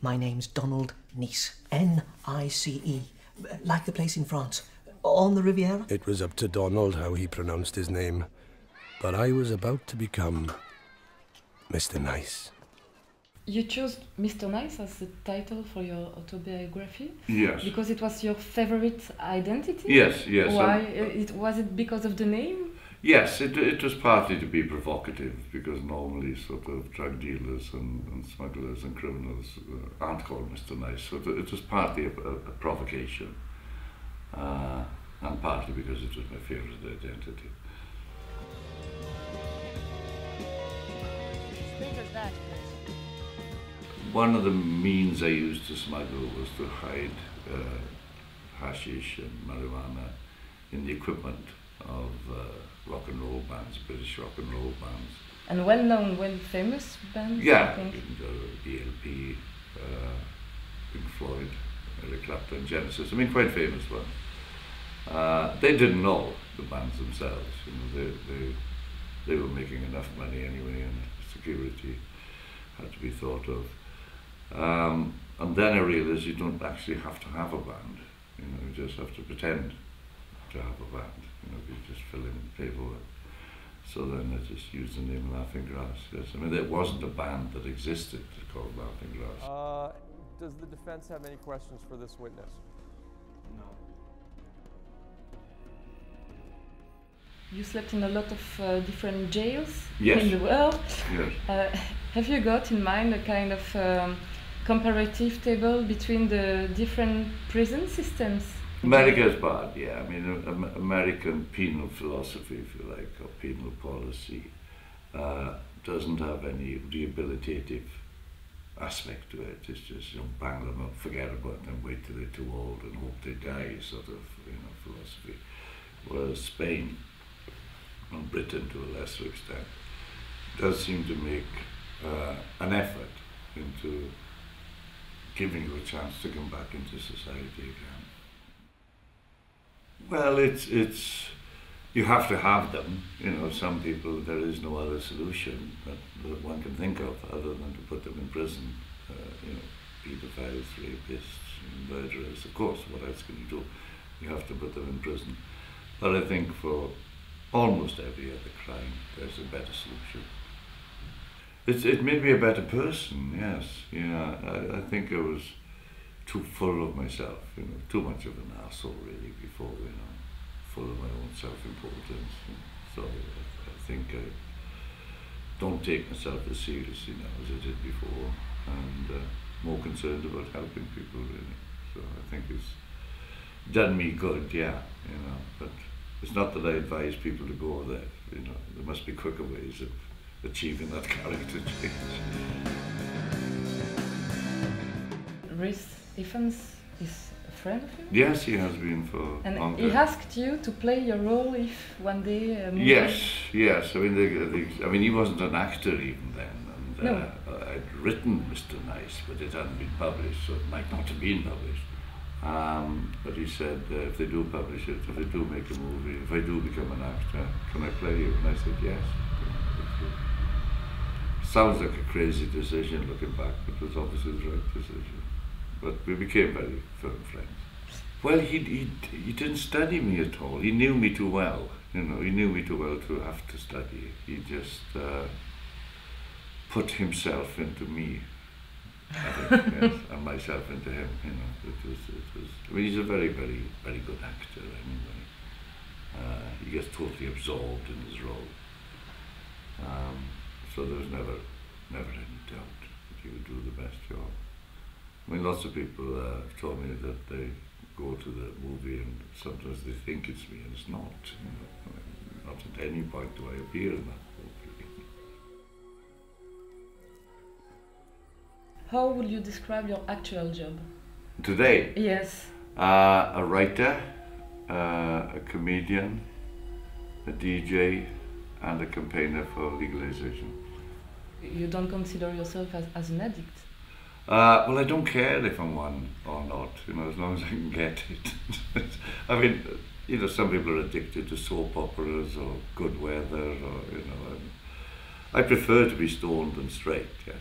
My name's Donald Nice. N-I-C-E. Like the place in France. On the Riviera. It was up to Donald how he pronounced his name. But I was about to become Mr. Nice. You chose Mr. Nice as the title for your autobiography? Yes. Because it was your favorite identity? Yes, yes. Why? Was it because of the name? Yes, it was partly to be provocative, because normally sort of drug dealers and smugglers and criminals aren't called Mr. Nice. So it was partly a provocation, and partly because it was my favorite identity. One of the means I used to smuggle was to hide hashish and marijuana in the equipment of rock and roll bands, British rock and roll bands. And well-known, well-famous bands? Yeah, I think. ELP, Pink Floyd, Eric Clapton, Genesis. I mean, quite famous ones. They didn't know, the bands themselves. You know, they were making enough money anyway, and security had to be thought of. And then I realised you don't actually have to have a band. You know, you just have to pretend to have a band. You know, you just fill in paperwork. So then I just used the name Laughing Grass. Yes, I mean there wasn't a band that existed called Laughing Grass. Does the defense have any questions for this witness? No. You slept in a lot of different jails Yes. in the world. Yes. Have you got in mind a kind of comparative table between the different prison systems? America is bad, yeah. I mean, American penal philosophy, if you like, or penal policy, doesn't have any rehabilitative aspect to it. It's just, you know, bang them up, forget about them, wait till they're too old and hope they die, sort of, you know, philosophy. Whereas Spain, and Britain to a lesser extent, does seem to make an effort into giving you a chance to come back into society again. Well, it's you have to have them. You know, some people, there is no other solution that one can think of other than to put them in prison. You know, pedophiles, rapists, murderers. Of course, what else can you do? You have to put them in prison. But I think for almost every other crime, there's a better solution. It made me a better person, yes. Yeah, I think I was too full of myself, you know, too much of an arsehole really before, you know, full of my own self-importance. So I think I don't take myself as seriously now as I did before, and more concerned about helping people really. So I think it's done me good, yeah, you know, but it's not that I advise people to go there, you know, there must be quicker ways of achieving that character change. Rhys Ifans is a friend of yours? Yes, he has been for a long And time. he asked you to play your role if one day a movie... Yes. I mean, he wasn't an actor even then, and No. I'd written Mr. Nice, but it hadn't been published, so it might not have been published. But he said, if they do publish it, if they do make a movie, if I do become an actor, can I play you? And I said, yes. Sounds like a crazy decision looking back, but it was obviously the right decision. But we became very firm friends. Well, he didn't study me at all. He knew me too well. You know, he knew me too well to have to study. He just put himself into me, I think, yes, and myself into him. You know, it was. I mean, he's a very, very, very good actor anyway. He gets totally absorbed in his role. So there was never any doubt that he would do the best job. I mean, lots of people have told me that they go to the movie and sometimes they think it's me and it's not. You know, not at any point do I appear in that movie. How would you describe your actual job? Today? Yes. A writer, a comedian, a DJ, and a campaigner for legalization. You don't consider yourself as an addict? Well, I don't care if I'm one or not, you know, as long as I can get it. I mean, you know, some people are addicted to soap operas or good weather, or, you know, I prefer to be stoned than straight, yes.